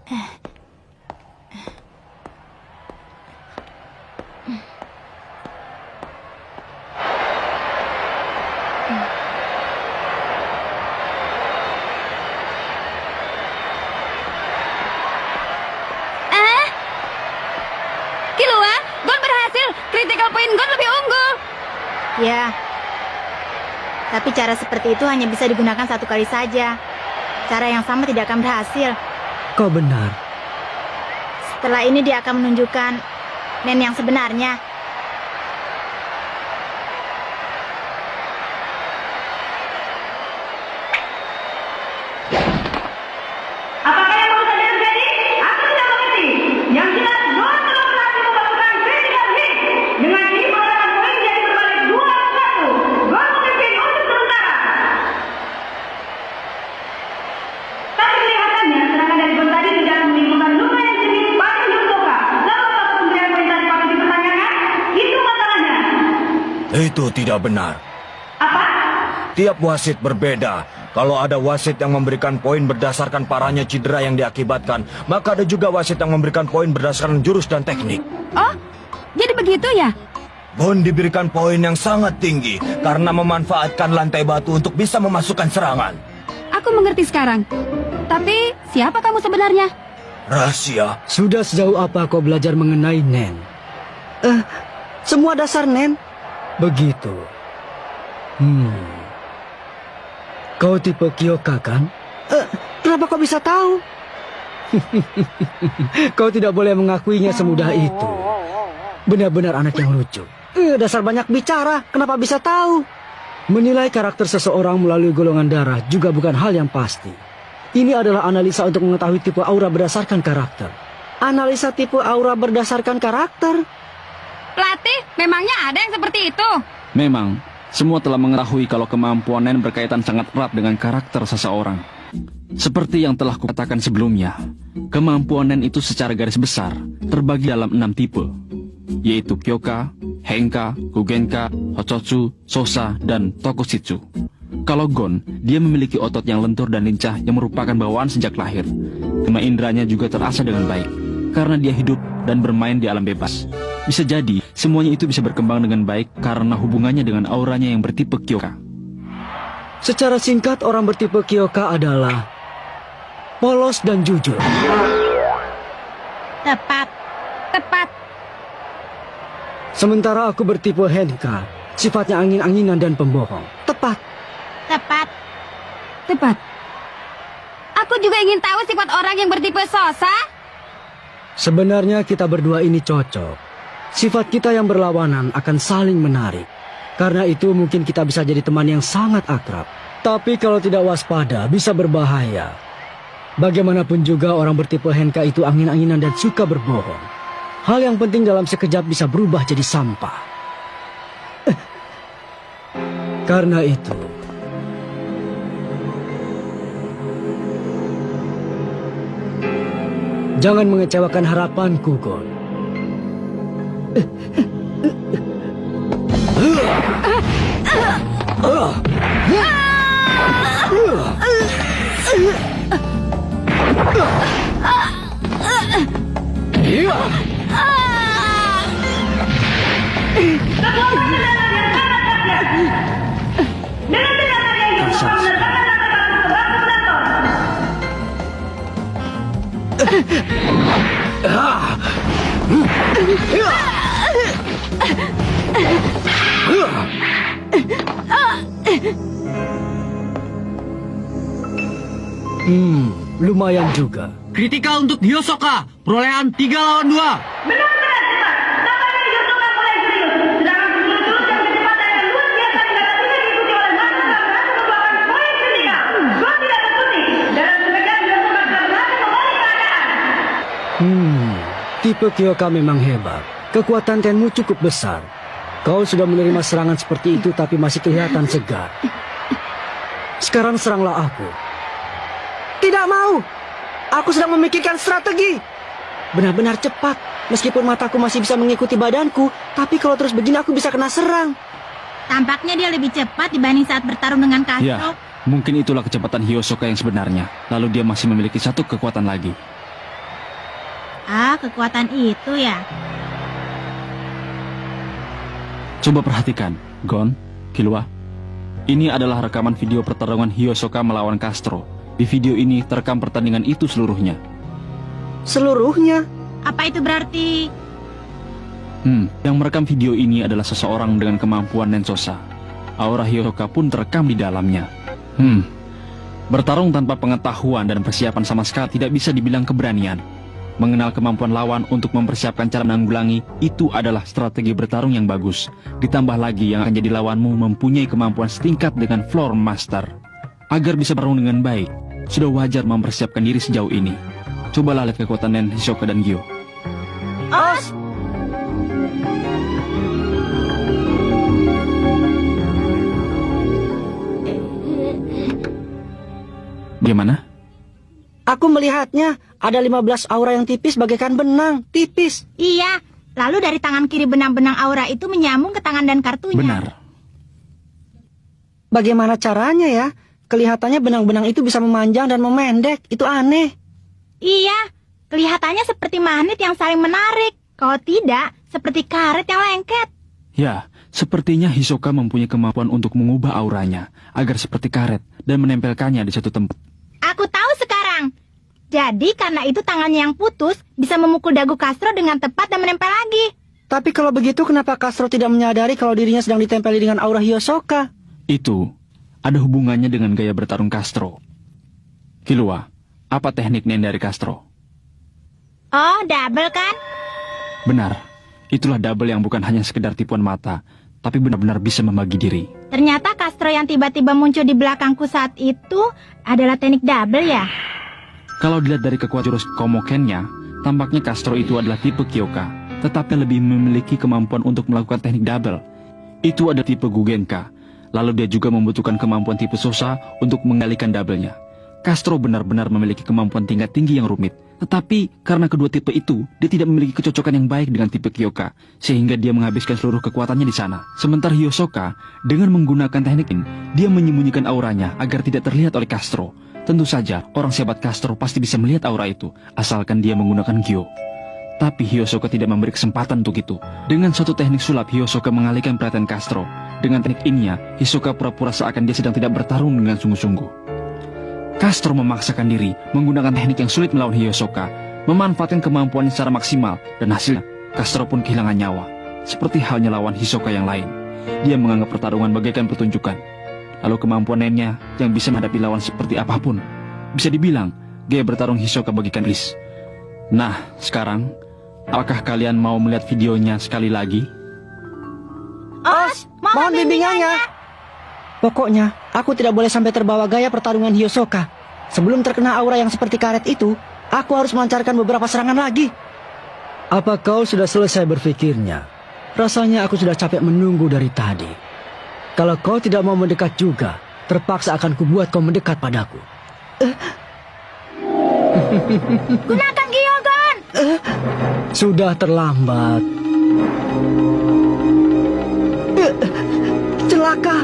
Killua, Gon berhasil. Critical point Gon lebih unggul. Ya, tapi cara seperti itu hanya bisa digunakan satu kali saja. Cara yang sama tidak akan berhasil. Kau benar. Setelah ini dia akan menunjukkan Nen yang sebenarnya. Apakah yang baru saja terjadi? Aku tidak mengerti. Yang jelas, Gon telah berhasil memasukkan critical hit. Dengan ini perolehan poin jadi berbalik 2-1. Gon memimpin untuk sementara. Tapi kelihatannya serangan dari Gon tadi tidak menimbulkan luka yang serius pada Hisoka. Lalu apakah pemberian poin tadi patut dipertanyakan? Itu masalahnya. Itu tidak benar. Apa? Tiap wasit berbeda. Kalau ada wasit yang memberikan poin berdasarkan parahnya cedera yang diakibatkan, maka ada juga wasit yang memberikan poin berdasarkan jurus dan teknik. Oh, jadi begitu ya? Gon diberikan poin yang sangat tinggi karena memanfaatkan lantai batu untuk bisa memasukkan serangan. Aku mengerti sekarang. Tapi, siapa kamu sebenarnya? Rahasia. Sudah sejauh apa kau belajar mengenai Nen? Semua dasar Nen. Begitu. Kau tipe Kyoka kan? Kenapa kau bisa tahu? Kau tidak boleh mengakuinya semudah itu. Benar-benar anak yang lucu. Dasar banyak bicara. Kenapa bisa tahu? Menilai karakter seseorang melalui golongan darah juga bukan hal yang pasti. Ini adalah analisa untuk mengetahui tipe aura berdasarkan karakter. Analisa tipe aura berdasarkan karakter. Pelatih, memangnya ada yang seperti itu? Memang, semua telah mengetahui kalau kemampuan Nen berkaitan sangat erat dengan karakter seseorang. Seperti yang telah kukatakan sebelumnya, kemampuan Nen itu secara garis besar terbagi dalam 6 tipe, yaitu Kyoka, Henka, Kugenka, Hochotsu, Sosa, dan Tokushitsu. Kalau Gon, dia memiliki otot yang lentur dan lincah yang merupakan bawaan sejak lahir. Kema indranya juga terasah dengan baik, karena dia hidup dan bermain di alam bebas. Bisa jadi, semuanya itu bisa berkembang dengan baik karena hubungannya dengan auranya yang bertipe Kyoka. Secara singkat, orang bertipe Kyoka adalah polos dan jujur. Tepat. Tepat. Sementara aku bertipe Henka, sifatnya angin-anginan dan pembohong. Tepat. Tepat. Tepat. Aku juga ingin tahu sifat orang yang bertipe Sosa. Sebenarnya kita berdua ini cocok. Sifat kita yang berlawanan akan saling menarik. Karena itu mungkin kita bisa jadi teman yang sangat akrab. Tapi kalau tidak waspada bisa berbahaya. Bagaimanapun juga orang bertipe Henka itu angin-anginan dan suka berbohong. Hal yang penting dalam sekejap bisa berubah jadi sampah. Karena itu, jangan mengecewakan harapanku, Gon. Lumayan juga. Kritikal untuk Hisoka, perolehan 3 lawan 2. Benar-benar cepat. Tampaknya Hisoka mulai serius. Serangan berturut-turut dan kecepatan yang luar biasa tidak diikuti oleh masa yang berhasil membawakan poin kritikal. Gon tidak terputik. Dalam sekejap Hisoka telah berhasil membalik keadaan. Tipe Kyoka memang hebat. Kekuatan Tenmu cukup besar. Kau sudah menerima serangan seperti itu tapi masih kelihatan segar. Sekarang seranglah aku. Tidak mau. Aku sedang memikirkan strategi. Benar-benar cepat. Meskipun mataku masih bisa mengikuti badanku, tapi kalau terus begini aku bisa kena serang. Tampaknya dia lebih cepat dibanding saat bertarung dengan Castro. Ya, mungkin itulah kecepatan Hisoka yang sebenarnya. Lalu dia masih memiliki satu kekuatan lagi. Ah, kekuatan itu ya. Coba perhatikan, Gon, Killua. Ini adalah rekaman video pertarungan Hisoka melawan Castro. Di video ini terekam pertandingan itu seluruhnya. Seluruhnya? Apa itu berarti? Yang merekam video ini adalah seseorang dengan kemampuan Nensosa. Aura Hisoka pun terekam di dalamnya. Bertarung tanpa pengetahuan dan persiapan sama sekali tidak bisa dibilang keberanian. Mengenal kemampuan lawan untuk mempersiapkan cara menanggulangi itu adalah strategi bertarung yang bagus. Ditambah lagi yang akan jadi lawanmu mempunyai kemampuan setingkat dengan Floor Master. Agar bisa bertarung dengan baik, sudah wajar mempersiapkan diri sejauh ini. Cobalah lihat kekuatan Nen, Hisoka, dan Gyo. Os! Bagaimana? Aku melihatnya ada 15 aura yang tipis bagaikan benang. Tipis. Iya, lalu dari tangan kiri benang-benang aura itu menyambung ke tangan dan kartunya. Benar. Bagaimana caranya ya? Kelihatannya benang-benang itu bisa memanjang dan memendek. Itu aneh. Iya, kelihatannya seperti magnet yang saling menarik. Kalau tidak, seperti karet yang lengket. Ya, sepertinya Hisoka mempunyai kemampuan untuk mengubah auranya agar seperti karet dan menempelkannya di satu tempat. Aku tahu sekarang. Jadi karena itu tangannya yang putus bisa memukul dagu Castro dengan tepat dan menempel lagi. Tapi kalau begitu kenapa Castro tidak menyadari kalau dirinya sedang ditempeli dengan aura Hisoka? Itu ada hubungannya dengan gaya bertarung Castro. Killua, apa teknik Nen dari Castro? Oh, double kan? Benar, itulah double yang bukan hanya sekedar tipuan mata, tapi benar-benar bisa membagi diri. Ternyata Castro yang tiba-tiba muncul di belakangku saat itu adalah teknik double ya? Kalau dilihat dari kekuatan jurus Komokennya, tampaknya Castro itu adalah tipe Kyoka, tetapi lebih memiliki kemampuan untuk melakukan teknik double. Itu ada tipe Gugenka, lalu dia juga membutuhkan kemampuan tipe Sosa untuk menggalikan double-nya. Castro benar-benar memiliki kemampuan tingkat tinggi yang rumit, tetapi karena kedua tipe itu, dia tidak memiliki kecocokan yang baik dengan tipe Kyoka, sehingga dia menghabiskan seluruh kekuatannya di sana. Sementara Hisoka, dengan menggunakan teknik ini, dia menyembunyikan auranya agar tidak terlihat oleh Castro. Tentu saja, orang sehebat Castro pasti bisa melihat aura itu, asalkan dia menggunakan Gyo. Tapi Hisoka tidak memberi kesempatan untuk itu. Dengan suatu teknik sulap, Hisoka mengalihkan perhatian Castro. Dengan teknik ininya, Hisoka pura-pura seakan dia sedang tidak bertarung dengan sungguh-sungguh. Castro memaksakan diri, menggunakan teknik yang sulit melawan Hisoka, memanfaatkan kemampuannya secara maksimal, dan hasilnya, Castro pun kehilangan nyawa. Seperti halnya lawan Hisoka yang lain. Dia menganggap pertarungan bagaikan pertunjukan. Lalu kemampuan Nennya yang bisa menghadapi lawan seperti apapun. Bisa dibilang, gaya bertarung Hisoka bagikan iblis. Nah, sekarang, apakah kalian mau melihat videonya sekali lagi? Os, mohon bimbingannya. Pokoknya, aku tidak boleh sampai terbawa gaya pertarungan Hisoka. Sebelum terkena aura yang seperti karet itu, aku harus melancarkan beberapa serangan lagi. Apa kau sudah selesai berpikirnya? Rasanya aku sudah capek menunggu dari tadi. Kalau kau tidak mau mendekat juga, terpaksa akan kubuat kau mendekat padaku. Gunakan Gyogon. Sudah terlambat. Celaka.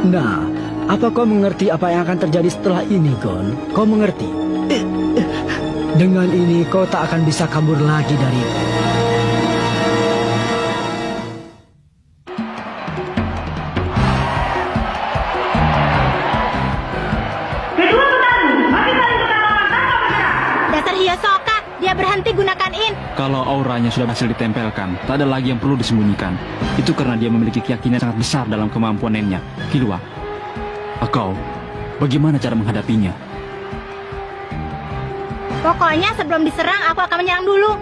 Nah, apa kau mengerti apa yang akan terjadi setelah ini, Gon? Kau mengerti? Dengan ini kau tak akan bisa kabur lagi dariku. Kedua petarung masih saling bertarung tanpa bergerak. Dasar Hisoka, dia berhenti gunakan in. Kalau auranya sudah berhasil ditempelkan, tak ada lagi yang perlu disembunyikan. Itu karena dia memiliki keyakinan sangat besar dalam kemampuan Nennya. Killua, kau, bagaimana cara menghadapinya? Pokoknya sebelum diserang, aku akan menyerang dulu.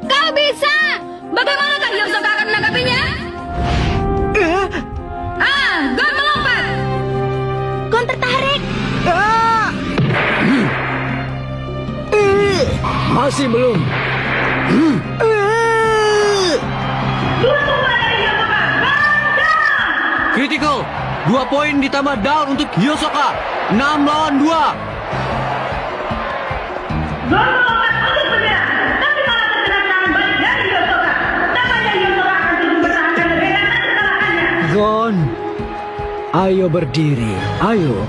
Kau bisa! Bagaimanakah Hisoka akan menanggapinya? Gon melompat! Gon tertarik. Masih belum. Critical. 2 poin ditambah down untuk Hisoka. 6 lawan 2. Gon melompat untuk bergerak, tapi malah terkena Ayo berdiri, ayo.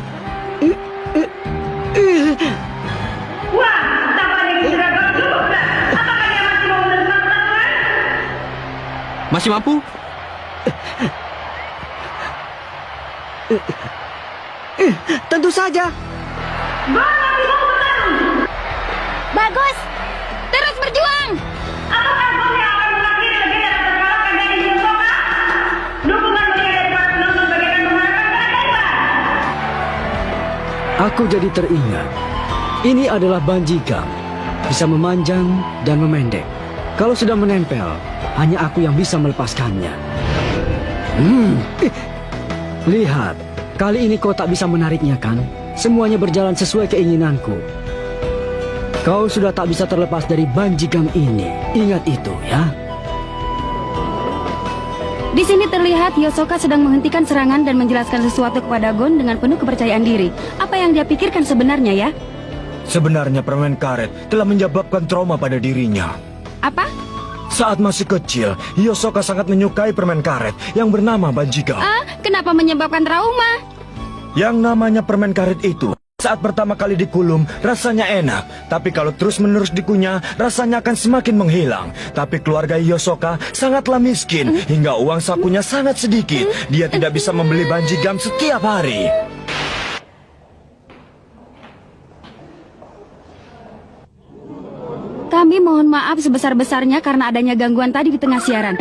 Wah, tampaknya Juragan cukup berat. Apakah dia masih mau menerima pertarungan? Masih mampu? Tentu saja. Gon masih mau bertarung. Bagus. Terus berjuang. Apakah Gon yang akan mengakhiri legenda tak terkalahkan dari Hisoka? Dukungan mulia dari para penonton bagaikan mengharapkan keajaiban. Aku jadi teringat. Ini adalah bungee jump. Bisa memanjang dan memendek. Kalau sudah menempel, hanya aku yang bisa melepaskannya. Lihat, kali ini kau tak bisa menariknya kan? Semuanya berjalan sesuai keinginanku. Kau sudah tak bisa terlepas dari bungee jump ini. Ingat itu ya. Di sini terlihat Hisoka sedang menghentikan serangan dan menjelaskan sesuatu kepada Gon dengan penuh kepercayaan diri. Apa yang dia pikirkan sebenarnya ya? Sebenarnya permen karet telah menyebabkan trauma pada dirinya. Apa? Saat masih kecil, Hisoka sangat menyukai permen karet yang bernama Banjiga. Kenapa menyebabkan trauma? Yang namanya permen karet itu, saat pertama kali dikulum, rasanya enak. Tapi kalau terus-menerus dikunyah, rasanya akan semakin menghilang. Tapi keluarga Hisoka sangatlah miskin, hingga uang sakunya sangat sedikit. Dia tidak bisa membeli bungee jump setiap hari. Kami mohon maaf sebesar-besarnya karena adanya gangguan tadi di tengah siaran.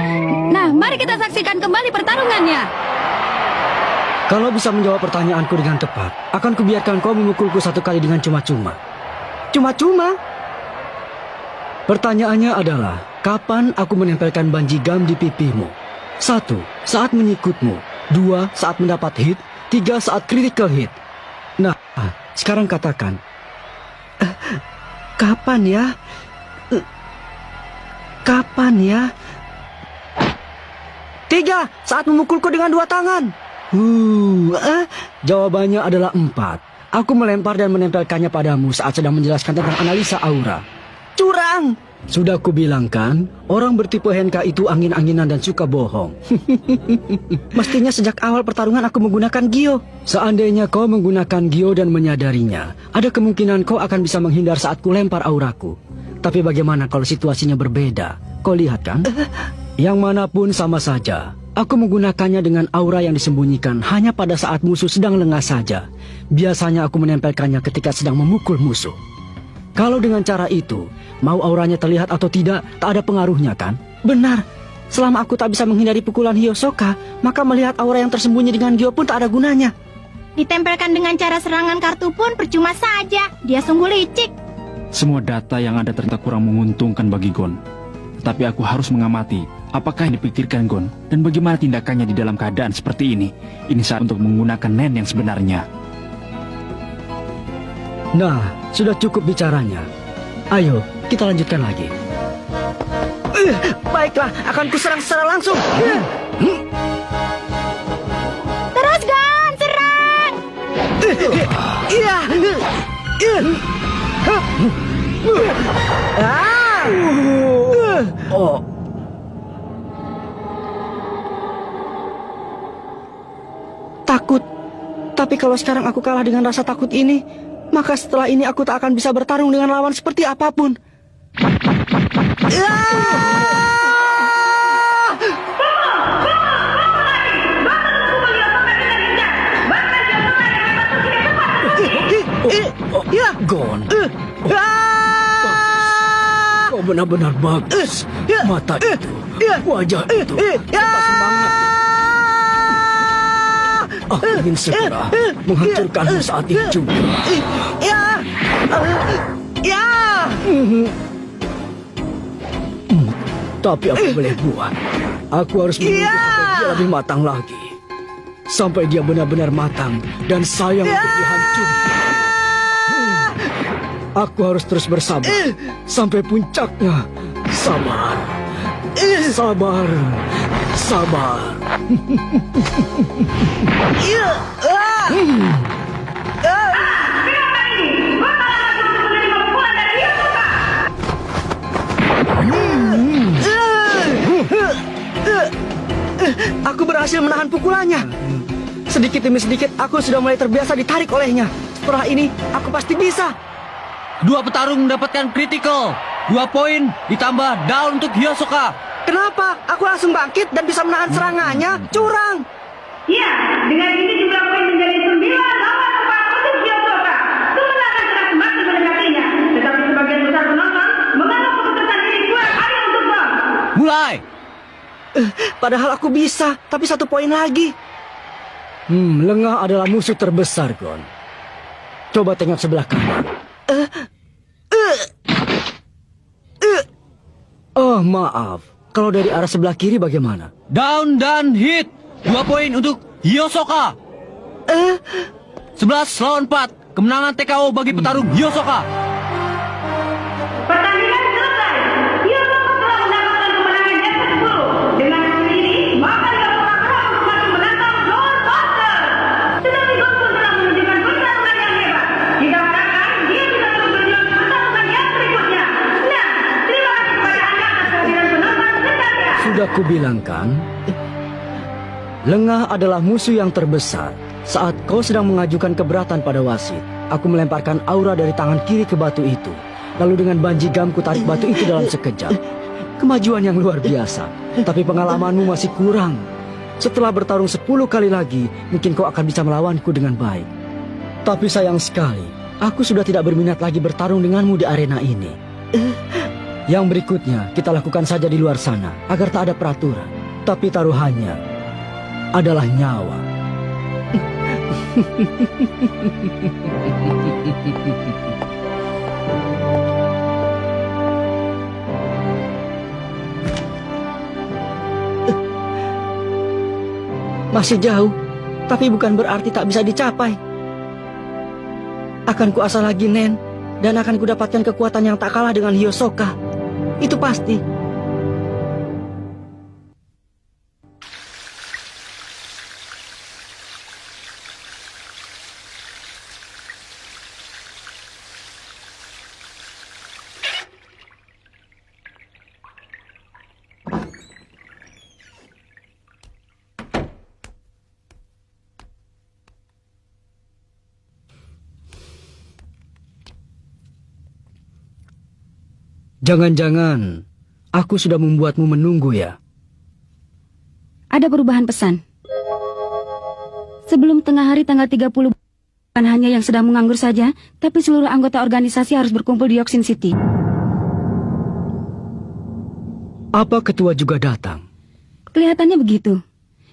Nah, mari kita saksikan kembali pertarungannya. Kalau bisa menjawab pertanyaanku dengan tepat, akan kubiarkan kau memukulku satu kali dengan cuma-cuma. Cuma-cuma. Pertanyaannya adalah, kapan aku menempelkan bungee jump di pipimu? 1. Saat menyikutmu. 2. Saat mendapat hit. 3. Saat critical hit. Nah, sekarang katakan. Kapan ya? Kapan ya? 3. Saat memukulku dengan 2 tangan. Jawabannya adalah 4. Aku melempar dan menempelkannya padamu saat sedang menjelaskan tentang analisa aura. Curang. Sudah kubilangkan, orang bertipe Henka itu angin-anginan dan suka bohong. Mestinya sejak awal pertarungan aku menggunakan Gyo. Seandainya kau menggunakan Gyo dan menyadarinya, ada kemungkinan kau akan bisa menghindar saat kulempar auraku. Tapi bagaimana kalau situasinya berbeda? Kau lihat kan? Yang manapun sama saja. Aku menggunakannya dengan aura yang disembunyikan hanya pada saat musuh sedang lengah saja. Biasanya aku menempelkannya ketika sedang memukul musuh. Kalau dengan cara itu, mau auranya terlihat atau tidak, tak ada pengaruhnya kan? Benar. Selama aku tak bisa menghindari pukulan Hisoka, maka melihat aura yang tersembunyi dengan Gyo pun tak ada gunanya. Ditempelkan dengan cara serangan kartu pun percuma saja. Dia sungguh licik. Semua data yang ada ternyata kurang menguntungkan bagi Gon. Tetapi aku harus mengamati apakah yang dipikirkan Gon dan bagaimana tindakannya di dalam keadaan seperti ini. Ini saat untuk menggunakan Nen yang sebenarnya. Nah, sudah cukup bicaranya. Ayo, kita lanjutkan lagi. Baiklah, akan kuserang secara langsung. Terus Gon, serang! Iya. Takut. Tapi kalau sekarang aku kalah dengan rasa takut ini, maka setelah ini aku tak akan bisa bertarung dengan lawan seperti apapun. Gon, kau benar-benar bagus. Mata itu, wajah itu, tambah semangat. Aku ingin segera menghancurkanmu saat itu juga. Tapi apa boleh buat? Aku harus menunggu sampai dia lebih matang lagi. Sampai dia benar-benar matang dan sayang untuk dihancurkan. Aku harus terus bersabar sampai puncaknya. Sabar. Sabar. Sabar. Aku berhasil menahan pukulannya. Sedikit demi sedikit aku sudah mulai terbiasa ditarik olehnya. Setelah ini aku pasti bisa. Dua petarung mendapatkan critical. 2 poin ditambah down untuk Hyosoka. Kenapa? Aku langsung bangkit dan bisa menahan serangannya. Curang. Ya, dengan ini jumlah poin menjadi 9 lawan 4 untuk Hyosoka. Kemenangan telah semakin mendekatinya. Tetapi sebagian besar penonton menganggap keputusan ini kurang adil untuk Bang. Mulai. Padahal aku bisa, tapi 1 poin lagi. Lengah adalah musuh terbesar, Gon. Coba tengok sebelah kanan. Oh, maaf. Kalau dari arah sebelah kiri bagaimana? Down dan hit. 2 poin untuk Hyosoka. 11 lawan 4. Kemenangan TKO bagi petarung Hyosoka. Pertandingan selesai. Hyosoka telah mendapatkan kemenangan yang ke-10. Dengan hasil ini, maka Hyosoka telah semakin menantang Goldbuster. Tetapi Gon pun telah menunjukkan pertarungan yang hebat. Kita harapkan dia bisa terus berjuang di pertarungan yang berikutnya. Nah, terima kasih kepada Anda atas kehadiran penonton sekalian. Sudah kubilangkan, lengah adalah musuh yang terbesar. Saat kau sedang mengajukan keberatan pada wasit, aku melemparkan aura dari tangan kiri ke batu itu. Lalu dengan banji gam ku tarik batu itu dalam sekejap. Kemajuan yang luar biasa, tapi pengalamanmu masih kurang. Setelah bertarung 10 kali lagi, mungkin kau akan bisa melawanku dengan baik. Tapi sayang sekali, aku sudah tidak berminat lagi bertarung denganmu di arena ini. Yang berikutnya, kita lakukan saja di luar sana, agar tak ada peraturan. Tapi taruhannya adalah nyawa. Masih jauh, tapi bukan berarti tak bisa dicapai. Akan kuasah lagi, Nen, dan akan kudapatkan kekuatan yang tak kalah dengan Hyosoka. Itu pasti. Jangan-jangan aku sudah membuatmu menunggu ya? Ada perubahan pesan. Sebelum tengah hari tanggal 30, bukan hanya yang sedang menganggur saja, tapi seluruh anggota organisasi harus berkumpul di Yoxin City. Apa ketua juga datang? Kelihatannya begitu.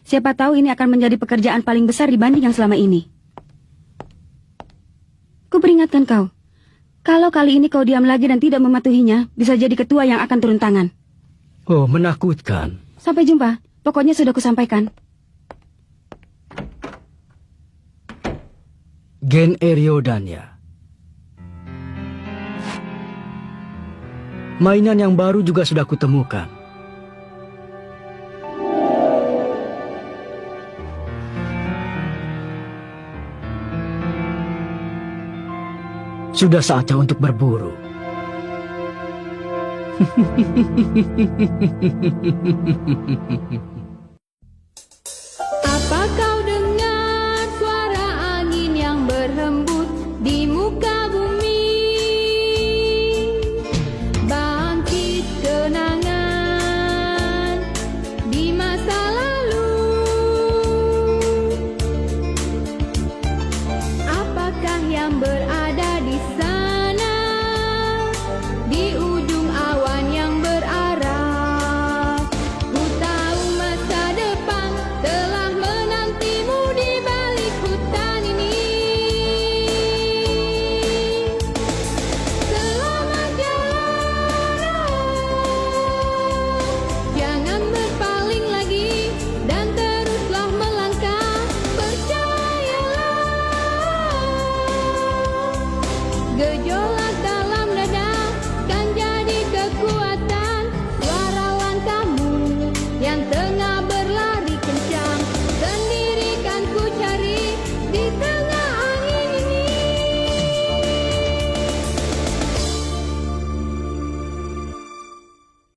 Siapa tahu ini akan menjadi pekerjaan paling besar dibanding yang selama ini. Kuperingatkan kau. Kalau kali ini kau diam lagi dan tidak mematuhinya, bisa jadi ketua yang akan turun tangan. Oh, menakutkan. Sampai jumpa. Pokoknya sudah kusampaikan. Gen Eriodania. Mainan yang baru juga sudah kutemukan. Sudah saatnya untuk berburu.